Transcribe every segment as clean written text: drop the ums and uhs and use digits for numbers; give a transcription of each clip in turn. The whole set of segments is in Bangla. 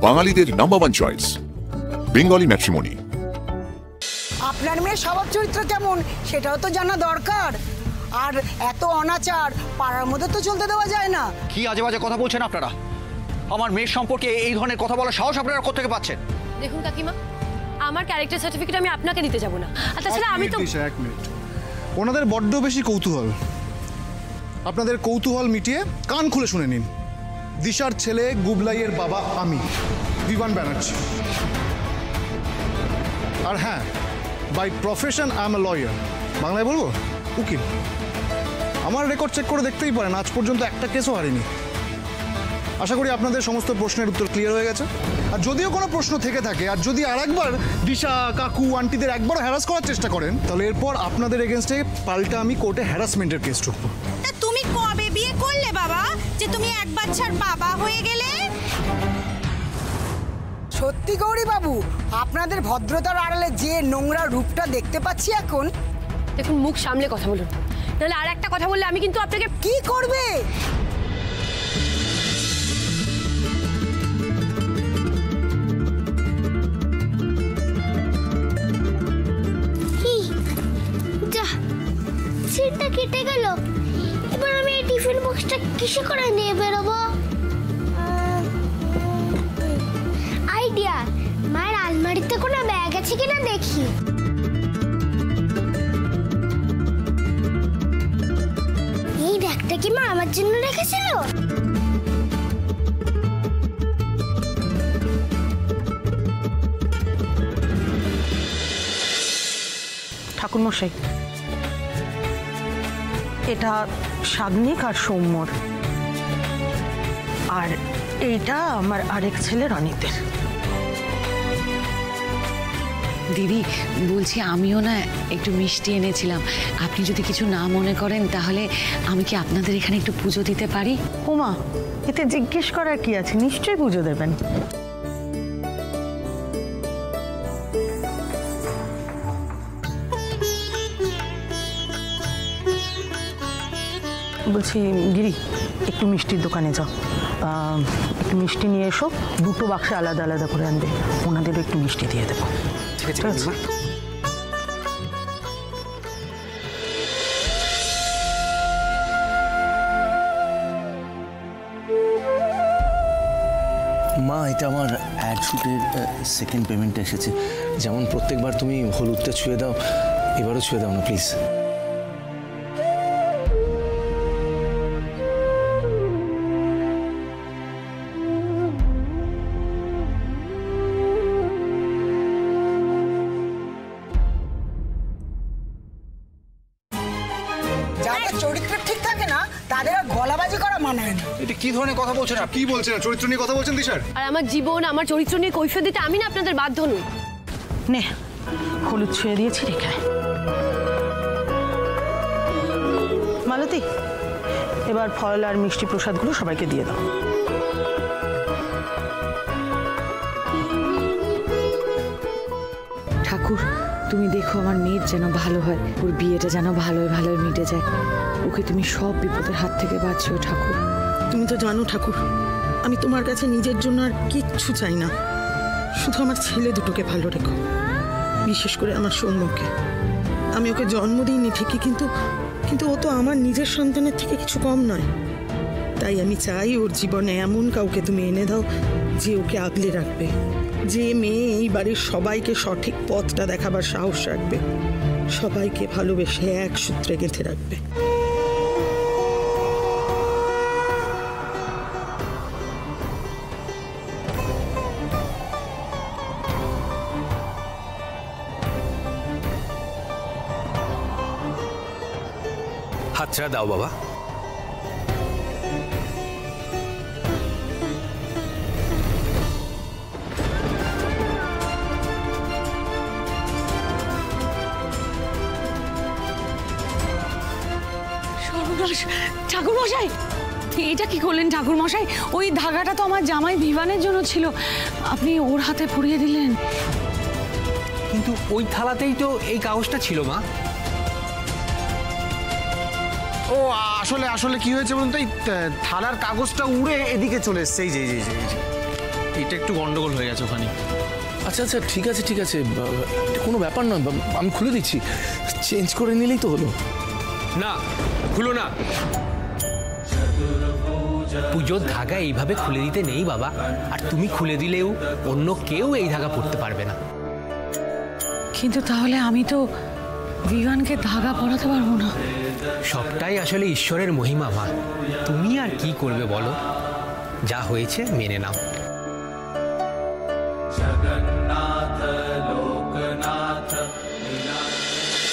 বাঙালিদের নাম্বার 1 চয়েস বেঙ্গলি ম্যাট্রিমনি। আপনার মেয়ের স্বভাব চরিত্র কেমন সেটাও তো জানা দরকার। আর এত অনাচার পাড়ার মধ্যে তো চলতে দেওয়া যায় না। কি আজে বাজে কথা বলছেন আপনারা? আমার মেয়ের সম্পর্কে এই ধরনের কথা বলার সাহস আপনারা কোথা থেকে পাচ্ছেন? দেখুন কাকিমা, আমার ক্যারেক্টার সার্টিফিকেট আমি আপনাকে দিতে যাব না। আর তাছাড়া আমি তো এক মিনিট, ওনাদের বড্ড বেশি কৌতূহল। আপনাদের কৌতূহল মিটিয়ে কান খুলে শুনে নিন। দিশার ছেলে গুবলাইয়ের বাবা আমি, বিমান ব্যানার্জি। আর হ্যাঁ, by profession I am a lawyer. বাংলায় বলবো উকিল। আমার রেকর্ড চেক করে দেখতেই পারেন, আজ পর্যন্ত একটা কেসও হারিনি। আশা করি আপনাদের সমস্ত প্রশ্নের উত্তর ক্লিয়ার হয়ে গেছে। আর যদিও কোনো প্রশ্ন থেকে থাকে, আর যদি আরেকবার দিশা কাকু আন্টিদের একবারও হ্যারাস করার চেষ্টা করেন, তাহলে এরপর আপনাদের এগেনস্টে পাল্টা আমি কোর্টে হ্যারাসমেন্টের কেস ঠুকবো। তুমি কবে বিয়ে করলে বাবা, যে তুমি এক বাচ্চার বাবা হয়ে গেলে? সত্যি গৌরী বাবু, আপনাদের ভদ্রতার আড়ালে যে নোংরা রূপটা দেখতে পাচ্ছি এখন। দেখুন, মুখ সামলে কথা বলুন, নাহলে আর একটা কথা বললে আমি কিন্তু আপনাকে। কি করবে? সিটটা কেটে গেল। এবার আমি এই টিফিন বক্সটা কিসে করে নিয়ে বেরোবো? আইডিয়া, মায়ের আলমারিতে কোনো ব্যাগ আছে কিনা দেখি। এই ব্যাগটা কি মা আমার জন্য রেখেছিল? ঠাকুরমশাই, এটা সাগ্নিক আর সৌম্যর, আর এইটা আমার আরেক ছেলে রনিতের। দিদি বলছি, আমিও না একটু মিষ্টি এনেছিলাম, আপনি যদি কিছু না মনে করেন তাহলে আমি কি আপনাদের এখানে একটু পুজো দিতে পারি? ওমা, এতে জিজ্ঞেস করার কি আছে, নিশ্চয়ই পুজো দেবেন। বলছি গিরি, একটু মিষ্টির দোকানে যাও, একটু মিষ্টি নিয়ে এসো। দুটো বাক্সে আলাদা আলাদা করে আনবে, ওনাদেরও একটু মিষ্টি দিয়ে দেবো। ঠিক আছে? মা, এটা আমার অ্যাড শুটের সেকেন্ড পেমেন্ট এসেছে। যেমন প্রত্যেকবার তুমি হলুদটা ছুঁয়ে দাও, এবারও ছুঁয়ে দাও না প্লিজ। যাদের চরিত্র ঠিক থাকে না তাদের গলাবাজি করা মানায় না। এটা কি ধরনের কথা বলছেন? কি বলছেন? চরিত্র নিয়ে কথা বলছেন দিশার? আর আমার জীবন, আমার চরিত্র নিয়ে কৈফিয়ত দিতে আমি না আপনাদের বাধ্য নই। নে, হলুদ ছুঁয়ে দিয়েছি, রেখে মালতী, এবার ফল আর মিষ্টি প্রসাদগুলো সবাইকে দিয়ে দাও। ঠাকুর, তুমি দেখো আমার মেয়ের যেন ভালো হয়, ওর বিয়েটা যেন ভালোই ভালোই মিটে যায়, ওকে তুমি সব বিপদের হাত থেকে বাঁচিও ঠাকুর। তুমি তো জানো ঠাকুর, আমি তোমার কাছে নিজের জন্য আর কিচ্ছু চাই না, শুধু আমার ছেলে দুটোকে ভালো রেখো, বিশেষ করে আমার সৌম্যকে। আমি ওকে জন্ম দিইনি ঠিকই, কিন্তু ও তো আমার নিজের সন্তানের থেকে কিছু কম নয়। তাই আমি চাই ওর জীবনে এমন কাউকে তুমি এনে দাও যে ওকে আগলে রাখবে, যে মেয়ে এই বাড়ির সবাইকে সঠিক পথটা দেখাবার সাহস রাখবে, সবাইকে ভালোবেসে এক সূত্রে গেঁথে রাখবে। হাতটা দাও বাবা। ঠাকুর মশাই, এটা কি করলেন ঠাকুর মশাই? ওই ধাগাটা তো আমার জামাই বিমানের জন্য ছিল, আপনি ওর হাতে পরিয়ে দিলেন। কিন্তু ওই থালাতেই তো এই কাগজটা ছিল মা। ও আসলে আসলে কি হয়েছে বলুন তো, এই থালার কাগজটা উড়ে এদিকে চলে এসছে। এই যে এটা একটু গন্ডগোল হয়ে গেছে ওখানে। আচ্ছা আচ্ছা ঠিক আছে ঠিক আছে, কোনো ব্যাপার নয়, আমি খুলে দিচ্ছি, চেঞ্জ করে নিলেই তো হলো। না, খুলো না। পুজোর ধাগা এইভাবে খুলে দিতে নেই বাবা, আর তুমি খুলে দিলেও অন্য কেউ এই ধাগা পড়তে পারবে না। কিন্তু তাহলে আমি তো বিভানকে ধাগা পরাতে পারবো না। সবটাই আসলে ঈশ্বরের মহিমা মা, তুমি আর কি করবে বলো, যা হয়েছে মেনে নাও।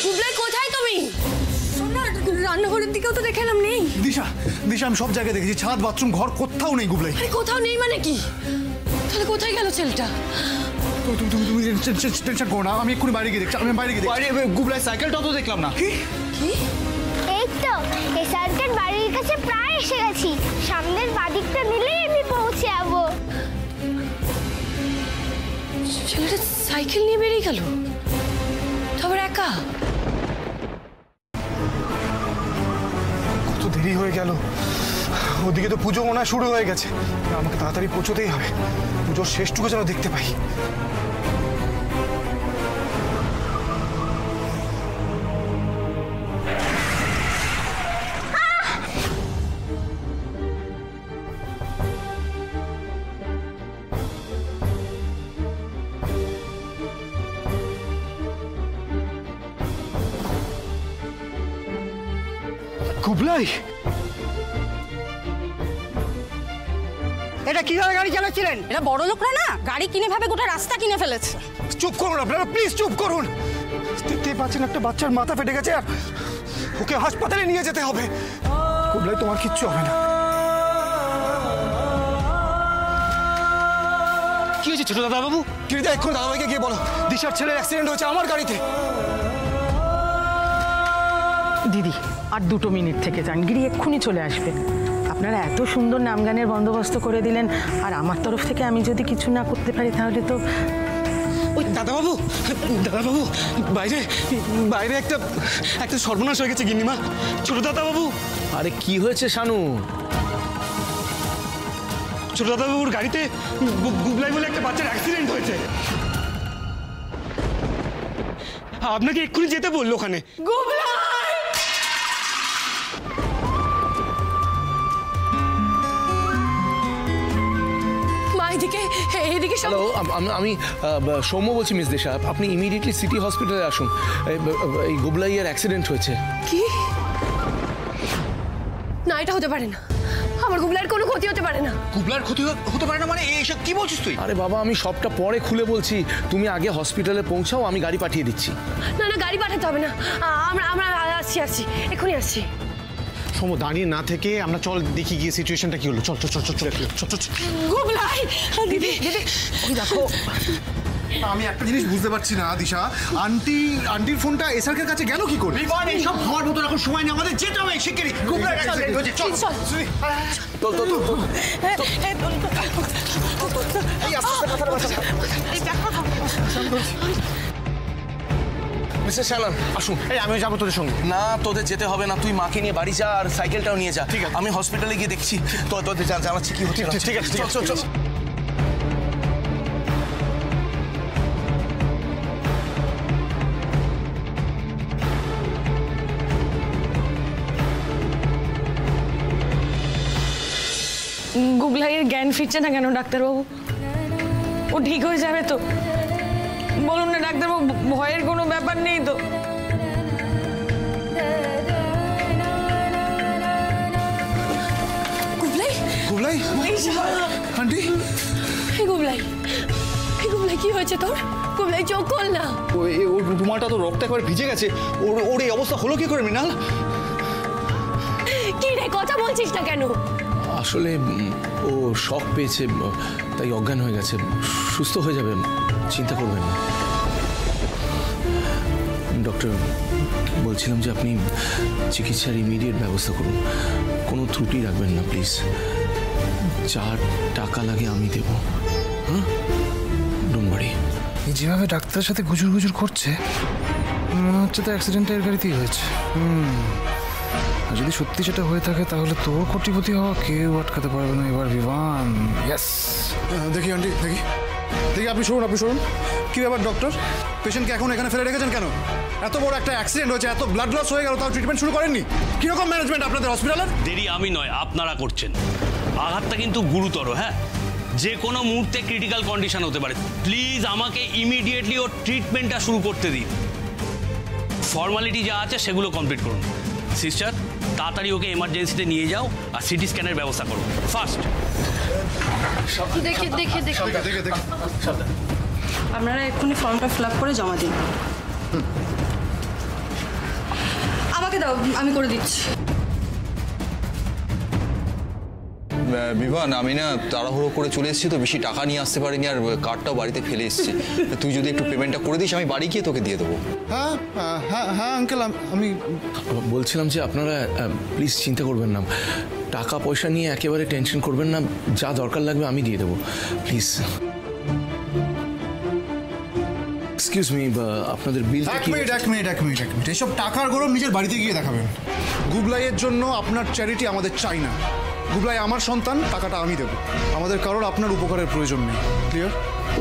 কুবলাই কোথায় তুমি? রান্নাঘরের দিকেও তো দেখে এলাম নেই। দিশা দিশা আমি সব জায়গায় দেখেছি, ছাদ বাথরুম ঘর কোথাও নেই গুবলাই। আরে কোথাও নেই মানে কি? তাহলে কোথায় গেল ছেলেটা? তুমি টেনশন করো না, আমি এক্ষুনি বাইরে গিয়ে দেখছি। আমি বাইরে গিয়ে দেখছি। গুবলাই সাইকেলটাও তো দেখলাম না। কি? এই তো এসআরকের বাড়ির কাছে প্রায় এসে গেছি, সামনের বাদিকটা নিলেই আমি পৌঁছে যাবো। ছেলেটা সাইকেল নিয়ে বেরিয়ে গেল, তবে একা। কত দেরি হয়ে গেল, ওদিকে তো পুজো মনে হয় শুরু হয়ে গেছে। আমাকে তাড়াতাড়ি পৌঁছতেই হবে, পুজোর শেষটুকু যেন দেখতে পাই। গুবলাই, এটা কিভাবে গাড়ি চালাচ্ছিলেন? এটা বড় লোকরা না গাড়ি কিনে ভাবে গোটা রাস্তা কিনে ফেলেছে। চুপ করুন আপনারা, প্লিজ চুপ করুন। দেখতেই পাচ্ছেন একটা বাচ্চার মাথা ফেটে গেছে আর ওকে হাসপাতালে নিয়ে যেতে হবে। গুবলাই তোমার কিচ্ছু হবে না। কি হয়েছে ছোট দাদা বাবু? গিরিজা এক্ষুনি দাদাভাইকে গিয়ে বলো দিশার ছেলের অ্যাক্সিডেন্ট হয়েছে আমার গাড়িতে। দিদি আর 2 মিনিট থেকে যান, গিরি এক্ষুনি চলে আসবে। আপনারা এত সুন্দর নাম গানের বন্দোবস্ত করে দিলেন, আর আমার তরফ থেকে আমি যদি কিছু না করতে পারি তাহলে তো। ওই দাদাবাবু বাইরে বাইরে একটা সর্বনাশ হয়ে গেছে গিন্নিমা। ছোট দাদাবাবু। আরে কি হয়েছে শানু? ছোট দাদাবাবুর গাড়িতে গুবলাই বলে একটা বাচ্চার অ্যাক্সিডেন্ট হয়েছে। আপনাকে এক্ষুনি যেতে বললো ওখানে। এদিকে হ্যালো, আমি সৌম্য বলছি মিস দিশা, আপনি ইমিডিয়েটলি সিটি হসপিটালে আসুন। এই গুবলাইয়ের অ্যাক্সিডেন্ট হয়েছে। কি? না, এটা হতে পারে না। আমার গুবলাইয়ের কোনো ক্ষতি হতে পারে না। গুবলার ক্ষতি হতে পারে না মানে এইসব কি বলছিস তুই? আরে বাবা, আমি সবটা পরে খুলে বলছি, তুমি আগে হসপিটালে পৌঁছাও, আমি গাড়ি পাঠিয়ে দিচ্ছি। না না, গাড়ি পাঠাতে হবে না, আমরা আসছি এক্ষুনি আসছি। সৌম্য দাঁড়িয়ে না থেকে আমরা চল দেখি গিয়ে সিচুয়েশনটা কি হলো। চল চল চল চল চল চল। গুবলাই দিদি ওই দেখো, আমি একটা জিনিস বুঝতে পারছি না দিশা, আন্টির ফোনটা এসআরকের কাছে গেল কি করে? বিমান এইসব হওয়ার মতো এখন সময় নেই, আমাদের যেতে হবে শিগগিরই। গুবলার অ্যাক্সিডেন্ট হয়েছে, চল চল। এই আস্তে মাথাটা বাঁচা। মিস্টার শালান আসুন। এই আমিও যাবো তোদের সঙ্গে। না, তোদের যেতে হবে না, তুই মাকে নিয়ে বাড়ি যা আর সাইকেলটাও নিয়ে যা। ঠিক আছে, আমি হসপিটালে গিয়ে দেখছি, তোদের জানাচ্ছি কি হচ্ছে। ঠিক আছে, চল চল। গুবলাইয়ের জ্ঞান ফিরছে না কেন ডাক্তারবাবু? ও ঠিক হয়ে যাবে তো? বলুন না ডাক্তারবাবু, ভয়ের কোনো ব্যাপার নেই তো? গুবলাই গুবলাই আন্টি, গুবলাই কি হয়েছে তোর? গুবলাই চোখ খোল না। ওর রুমালটা তো রক্তে করে ভিজে গেছে, ওর এই অবস্থা হলো কি করে মৃণাল? কি রে, কথা বলছিস না কেন? আসলে ও শক পেয়েছে, তাই অজ্ঞান হয়ে গেছে। সুস্থ হয়ে যাবে, চিন্তা করবেন না। ডক্টর, বলছিলাম যে আপনি চিকিৎসার ইমিডিয়েট ব্যবস্থা করুন, কোনো ত্রুটি রাখবেন না প্লিজ। যা টাকা লাগে আমি দেব। হ্যাঁ, ডোন্ট ওয়ারি। যেভাবে ডাক্তারের সাথে গুজুর করছে, মনে হচ্ছে তো অ্যাক্সিডেন্টের গাড়িতেই হয়েছে। আর যদি সত্যি সেটা হয়ে থাকে তাহলে তোর কোটিপতি হওয়া কেউ আটকাতে পারবে না এবার বিমান। ইয়েস। দেখি আন্টি, দেখি দেখি, আপনি শুনুন। কি ব্যাপার ডক্টর, পেশেন্টকে এখন এখানে ফেলে রেখেছেন কেন? এত বড় একটা অ্যাক্সিডেন্ট হয়েছে, এত ব্লাড লস হয়ে গেল, তাও ট্রিটমেন্ট শুরু করেননি? কিরকম ম্যানেজমেন্ট আপনাদের হসপিটালের? দেরি আমি নয়, আপনারা করছেন। আঘাতটা কিন্তু গুরুতর, হ্যাঁ, যে কোনো মুহূর্তে ক্রিটিক্যাল কন্ডিশন হতে পারে। প্লিজ আমাকে ইমিডিয়েটলি ওর ট্রিটমেন্টটা শুরু করতে দিন। ফর্মালিটি যা আছে সেগুলো কমপ্লিট করুন। সিস্টার, তাড়াতাড়ি ওকে এমার্জেন্সিতে নিয়ে যাও আর সিটি স্ক্যানের ব্যবস্থা করো ফার্স্ট। দেখে আপনারা এক্ষুনি ফর্মটা ফিল আপ করে জমা দিন। আমাকে দাও, আমি করে দিচ্ছি। বিভান, আমি না তাড়াহুড়ো করে চলে এসেছি তো, বেশি টাকা নিয়ে আসতে পারিনি, আর কার্ডটাও বাড়িতে ফেলে এসেছি। তুই যদি একটু পেমেন্টটা করে দিস, আমি বাড়ি গিয়ে তোকে দিয়ে দেবো। হ্যাঁ আঙ্কেল, আমি বলছিলাম যে আপনারা প্লিজ চিন্তা করবেন না, টাকা পয়সা নিয়ে একেবারে টেনশন করবেন না, যা দরকার লাগবে আমি দিয়ে দেবো, প্লিজ। এক্সকিউজ মি, আপনাদের বিল। এক মিনিট, এসব টাকার গরম নিজের বাড়িতে গিয়ে দেখাবেন। গুবলাইয়ের জন্য আপনার চ্যারিটি আমাদের চাই না। গুবলাই আমার সন্তান, টাকাটা আমি দেবো। আমাদের কারোর আপনার উপকারের প্রয়োজন নেই। ক্লিয়ার?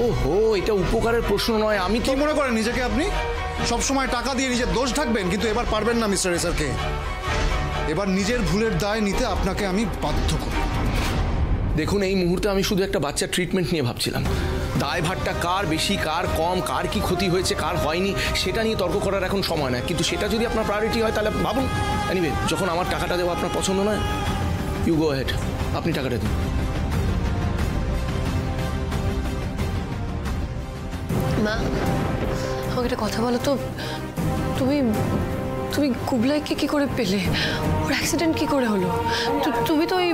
ওহো, এটা উপকারের প্রশ্ন নয়। আমি কি মনে করেন নিজেকে আপনি? সবসময় টাকা দিয়ে নিজের দোষ ঢাকবেন, কিন্তু এবার পারবেন না মিস্টার এসারকে। এবার নিজের ভুলের দায় নিতে আপনাকে আমি বাধ্য করব। দেখুন, এই মুহূর্তে আমি শুধু একটা বাচ্চার ট্রিটমেন্ট নিয়ে ভাবছিলাম। দায়ভারটা কার বেশি, কার কম, কার কি ক্ষতি হয়েছে, কার হয়নি, সেটা নিয়ে তর্ক করার এখন সময় না। কিন্তু সেটা যদি আপনার প্রায়োরিটি হয় তাহলে ভাবুন। এনিওয়ে, যখন আমার টাকাটা দেওয়া আপনার পছন্দ নয়, ইউ গো হেড, আপনি টাকাটা দিন। মা, আমাকে একটা কথা বলো তো, তুমি গুবলাইকে কি করে পেলে? ওর অ্যাক্সিডেন্ট কি করে হলো? তুমি তো ওই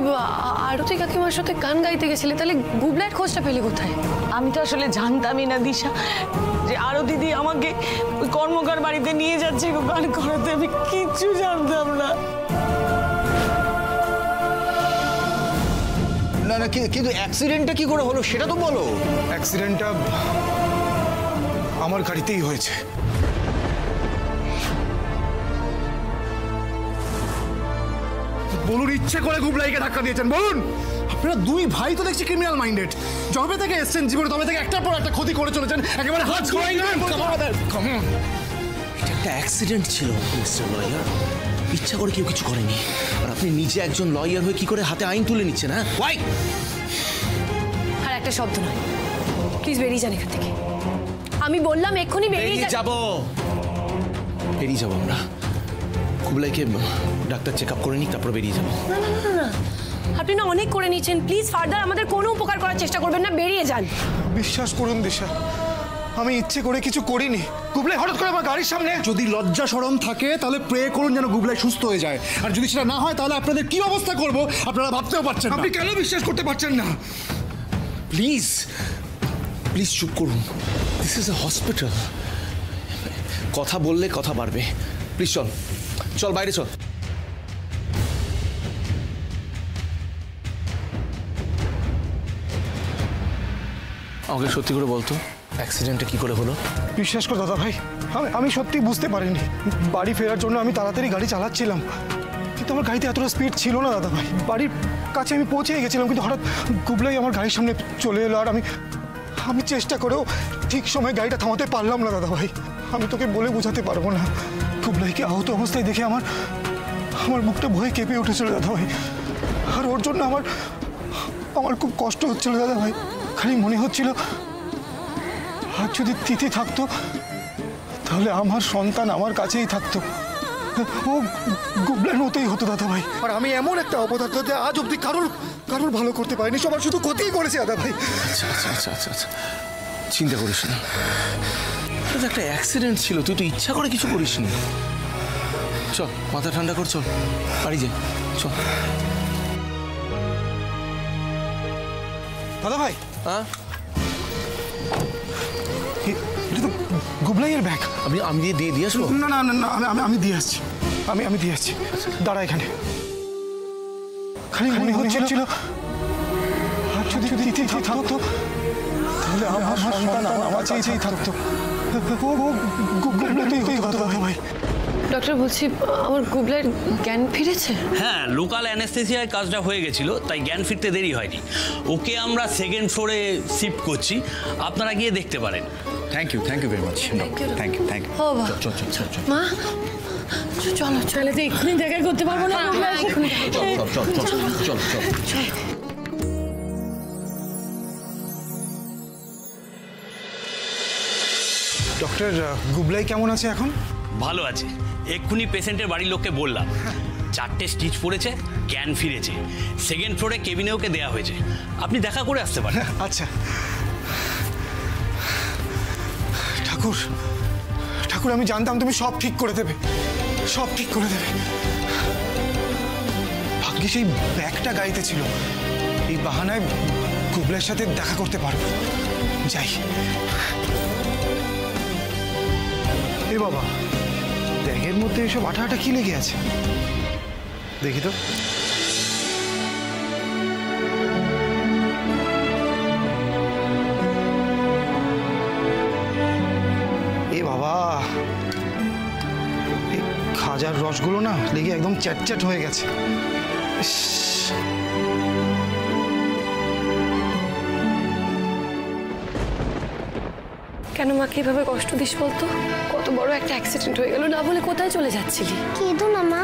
আরতি কাকিমার সাথে গান গাইতে গেছিলে, তাহলে গুবলাইয়ের খোঁজটা পেলে কোথায়? আমি তো আসলে জানতামই না দিশা যে আরো দিদি আমাকে কর্মকার বাড়িতে নিয়ে যাচ্ছে গান করাতে। আমি কিচ্ছু জানতাম না। না, কিন্তু অ্যাক্সিডেন্টটা কি করে হলো সেটা তো বলো। অ্যাক্সিডেন্টটা আমার গাড়িতেই হয়েছে। বলুন, ইচ্ছে করে গুবলাইকে ধাক্কা দিয়েছেন? বলুন। আপনারা দুই ভাই তো দেখছি ক্রিমিনাল মাইন্ডেড। যবে থেকে এসছেন জীবনে তবে থেকে একটার পর একটা ক্ষতি করে চলেছেন, একেবারে হাত ছড়াই না। এটা একটা অ্যাক্সিডেন্ট ছিল মিস্টার লয়ার, ইচ্ছা করে কেউ কিছু করেনি। আর আপনি নিজে একজন লয়ার হয়ে কি করে হাতে আইন তুলে নিচ্ছেন? হ্যাঁ, ওয়াই? আর একটা শব্দ নয়, প্লিজ বেরিয়ে যান এখান থেকে। আমি বললাম এক্ষুনি বেরিয়ে যাবো আমরা। গুবলাইকে ডাক্তার চেক আপ করে নিক, তারপর বেরিয়ে যাবো। না, আপনি না অনেক করে নিয়েছেন। প্লিজ ফার্দার আমাদের কোনো উপকার করার চেষ্টা করবেন না, বেরিয়ে যান। বিশ্বাস করুন দিশা, আমি ইচ্ছে করে কিছু করিনি। গুবলাই হঠাৎ করে আমার গাড়ির সামনে। যদি লজ্জা শরম থাকে তাহলে প্রে করুন যেন গুবলাই সুস্থ হয়ে যায়। আর যদি সেটা না হয় তাহলে আপনাদের কি অবস্থা করব আপনারা ভাবতেও পারছেন না। আপনি কেন বিশ্বাস করতে পারছেন না? প্লিজ চুপ করুন। This is a hospital. কথা বললে কথা বাড়বে। প্লিজ চল বাইরে চল। আমাকে সত্যি করে বলতো, অ্যাক্সিডেন্টটা কি করে হলো? বিশ্বাস কর দাদা ভাই, আমি সত্যি বুঝতে পারিনি। বাড়ি ফেরার জন্য আমি তাড়াতাড়ি গাড়ি চালাচ্ছিলাম, কিন্তু আমার গাড়িতে এতটা স্পিড ছিল না দাদা ভাই। বাড়ির কাছে আমি পৌঁছে গেছিলাম, কিন্তু হঠাৎ গুবলাই আমার গাড়ির সামনে চলে এলো। আর আমি চেষ্টা করেও ঠিক সময় গাড়িটা থামাতে পারলাম না দাদা ভাই। আমি তোকে বলে বোঝাতে পারবো না। গুবলাইকে আহত অবস্থায় দেখে আমার বুকটা ভয়ে কেঁপে উঠেছিল দাদা ভাই। আর ওর জন্য আমার খুব কষ্ট হচ্ছিল দাদা ভাই। খালি মনে হচ্ছিল আর যদি তিথি থাকতো তাহলে আমার সন্তান আমার কাছেই থাকতো, ও গুবলাই হতেই হতো দাদা ভাই। আর আমি এমন একটা অপদার্থ যে আজ অব্দি কারোর ভালো করতে পারিনি, সবার শুধু ক্ষতিই করেছে দাদা ভাই। আচ্ছা, চিন্তা করিস না, এটা একটা অ্যাক্সিডেন্ট ছিল, তুই তো ইচ্ছা করে কিছু করিস নি। চল, মাথা ঠান্ডা কর, চল বাড়ি যাই, চল। দাদা ভাই, হ্যাঁ, এটা তো গুবলাইয়ের ব্যাগ। আমি দিয়ে আসবো? না, আমি দিয়ে আসছি। আমি দিয়ে আসছি, দাঁড়া এখানে। খালি মনে হচ্ছিল আর যদি তিথি থাকতো তাহলে আমার সন্তান আমার কাছেই থাকতো, ও গুবলাইতেই হতো দাদা ভাই। ডক্টর বলছি আমার গুবলাইয়ের জ্ঞান ফিরেছে? হ্যাঁ, লোকাল অ্যানেস্থেসিয়ায় কাজটা হয়ে গেছিল, তাই জ্ঞান ফিরতে দেরি হয়নি। ওকে আমরা সেকেন্ড ফ্লোরে শিফট করছি, আপনারা গিয়ে দেখতে পারেন। Thank you very much. Thank you. ও বাবা, চল মা, চলো চলে তো এক্ষুনি দেখা করতে পারবো না। চল। ডক্টর, গুবলাই কেমন আছে এখন? ভালো আছে, এক্ষুনি পেশেন্টের বাড়ির লোককে বললাম। 4টে স্টিচ পড়েছে, জ্ঞান ফিরেছে। সেকেন্ড ফ্লোরে কেবিনে ওকে দেওয়া হয়েছে, আপনি দেখা করে আসতে পারেন। আচ্ছা। ঠাকুর, আমি জানতাম তুমি সব ঠিক করে দেবে, সব ঠিক করে দেবে। ভাগ্যে সেই ব্যাগটা গাড়িতে ছিল, এই বাহানায় গুবলাইয়ের সাথে দেখা করতে পারবো। যাই। এ বাবা, ব্যাগের মধ্যে এসব আঠা কি লেগে আছে? দেখি তো। এ বাবা, এই খাজার রসগুলো না লেগে একদম চ্যাট হয়ে গেছে। কেন মাকে এভাবে কষ্ট দিস বলতো? কত বড় একটা অ্যাক্সিডেন্ট হয়ে গেল, না বলে কোথায় চলে যাচ্ছিলি? কেঁদো না মা,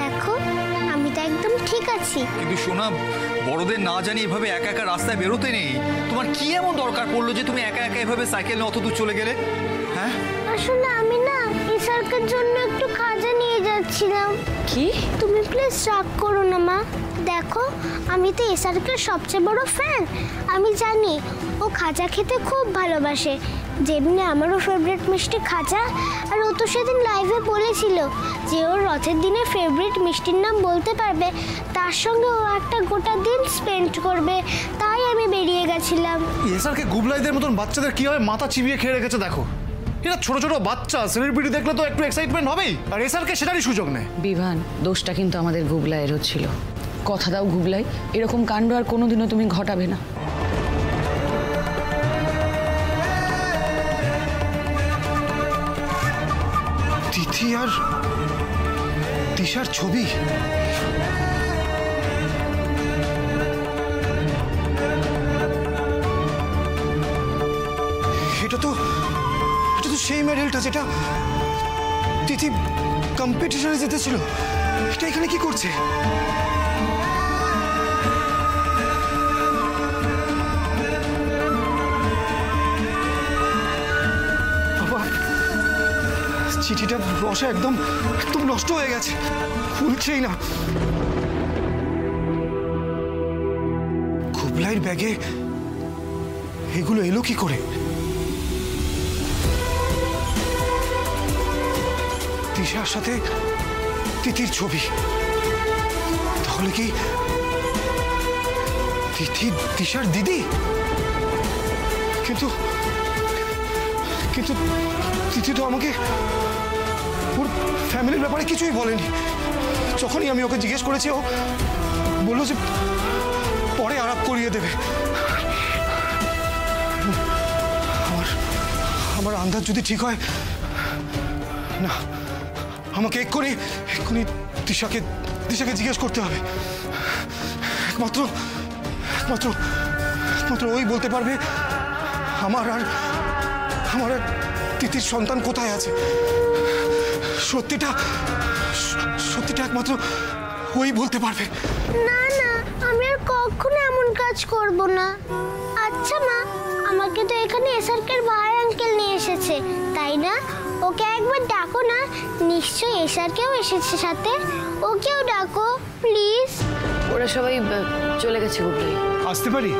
দেখো আমি তো একদম ঠিক আছি। কিন্তু সোনা, বড়দের না জানি এভাবে একা একা রাস্তায় বেরোতে নেই। তোমার কি এমন দরকার পড়লো যে তুমি একা একা এভাবে সাইকেল নিয়ে অত দূর চলে গেলে? হ্যাঁ, আসলে আমি না ইসারকের জন্য একটু খাজা নিয়ে যাচ্ছিলাম। কি? তুমি প্লিজ রাগ করো না মা, দেখো আমি তো ইসারকের সবচেয়ে বড় ফ্যান। আমি জানি ও খাজা খেতে খুব ভালোবাসে, যেমনি আমারও ফেভারিট মিষ্টি খাজা। আর ও তো সেদিন লাইভে বলেছিল যে ওর রথের দিনে ফেভারিট মিষ্টির নাম বলতে পারবে, তার সঙ্গে ও একটা গোটা দিন স্পেন্ড করবে। তাই আমি বেরিয়ে গেছিলাম। এসারকে গুবলাইদের মতন বাচ্চাদের কিভাবে মাথা চিবিয়ে খেয়ে রেখেছে দেখো। এরা ছোট ছোট বাচ্চা, সেলিব্রিটি দেখলে তো একটু এক্সাইটমেন্ট হবেই, আর এসারকে সেটারই সুযোগ নেই। বিভান, দোষটা কিন্তু আমাদের গুবলাইয়েরও ছিল। কথা দাও গুবলাই, এরকম কাণ্ড আর কোনোদিনও তুমি ঘটাবে না। তিথি আর তিশার ছবি। এটা তো সেই মেডেলটা যেটা তিথি কম্পিটিশনে জিতেছিল। এটা এখানে কি করছে? বাবা, চিঠিটা রসে একদম নষ্ট হয়ে গেছে, খুলছেই না। গুবলাইয়ের ব্যাগে এগুলো এলো কি করে? তিশার সাথে তিথির ছবি, তাহলে কি তিথি তিশার দিদি? কিন্তু তিথি তো আমাকে ওর ফ্যামিলির ব্যাপারে কিছুই বলেনি। যখনই আমি ওকে জিজ্ঞেস করেছি, ও বললো যে পরে আলাপ করিয়ে দেবে। আমার আন্দাজ যদি ঠিক হয়, না, আমাকে এক্ষুনি তিশাকে জিজ্ঞেস করতে হবে। একমাত্র ওই বলতে পারবে আমার আর তিথির সন্তান কোথায় আছে। সত্যিটা একমাত্র ওই বলতে পারবে। না, আমি আর কখনো এমন কাজ করব না। আচ্ছা মা, আমাকে তো এখানে এসআরকের ভাই আঙ্কেল নিয়ে এসেছে, তাই না? ওকে একবার ডাকো না, নিশ্চয়ই এসআরকেও এসেছে সাথে। ওকেও ডাকো প্লিজ। ওরা সবাই চলে গেছে। গুবলাই, আসতে পারি?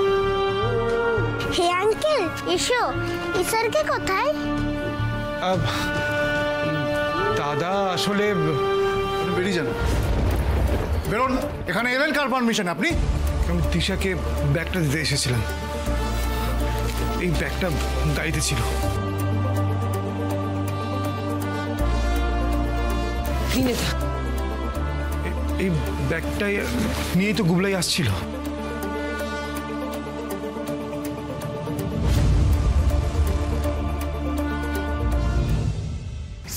হে আঙ্কেল, এসো। এসআরকে কোথায়? দাদা আসলে বেরিয়ে যান, বেরোন। এখানে এলেন কার পারমিশন আপনি? আমি তিশাকে ব্যাগটা দিতে এসেছিলাম, এই ব্যাগটা গাড়িতে ছিল। এই ব্যাগটাই নিয়েই তো গুবলাই আসছিল।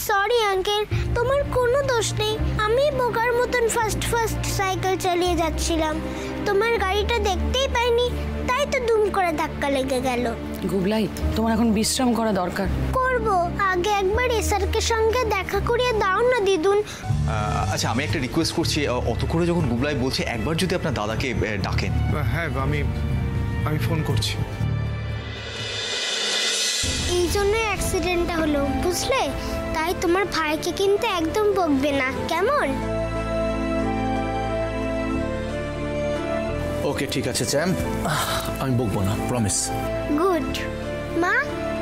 সরি আঙ্কেল, তোমার কোনো দোষ নেই, আমি বোকার মতন ফার্স্ট সাইকেল চালিয়ে যাচ্ছিলাম, তোমার গাড়িটা দেখতেই পাইনি, তাই তো দুম করে ধাক্কা লেগে গেল। গুবলাই, তোমার এখন বিশ্রাম করা দরকার। করব, আগে একবার এসআরকে সঙ্গে দেখা করিয়ে দাও না দিদুন। আচ্ছা, আমি একটা রিকোয়েস্ট করছি, অত করে যখন গুবলাই বলছে একবার যদি আপনার দাদাকে ডাকেন। হ্যাঁ, আমি ফোন করছি। এই জন্য অ্যাক্সিডেন্টটা হলো, বুঝলে? তাই তোমার ভাইকে কিন্তু একদম বকবে না, কেমন? ওকে, ঠিক আছে চ্যাম্প, আমি বকবো না, প্রমিস। গুড। মা,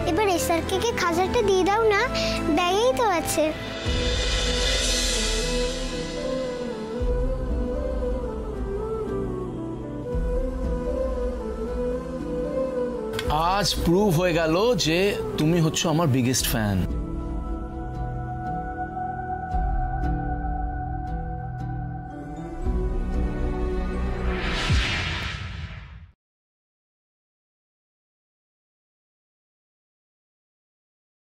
এবার এসআরকে খাজাটা দিয়ে দাও না, ব্যাগেই তো আছে। আজ প্রুভ হয়ে গেল যে তুমি হচ্ছ আমার বিগেস্ট ফ্যান।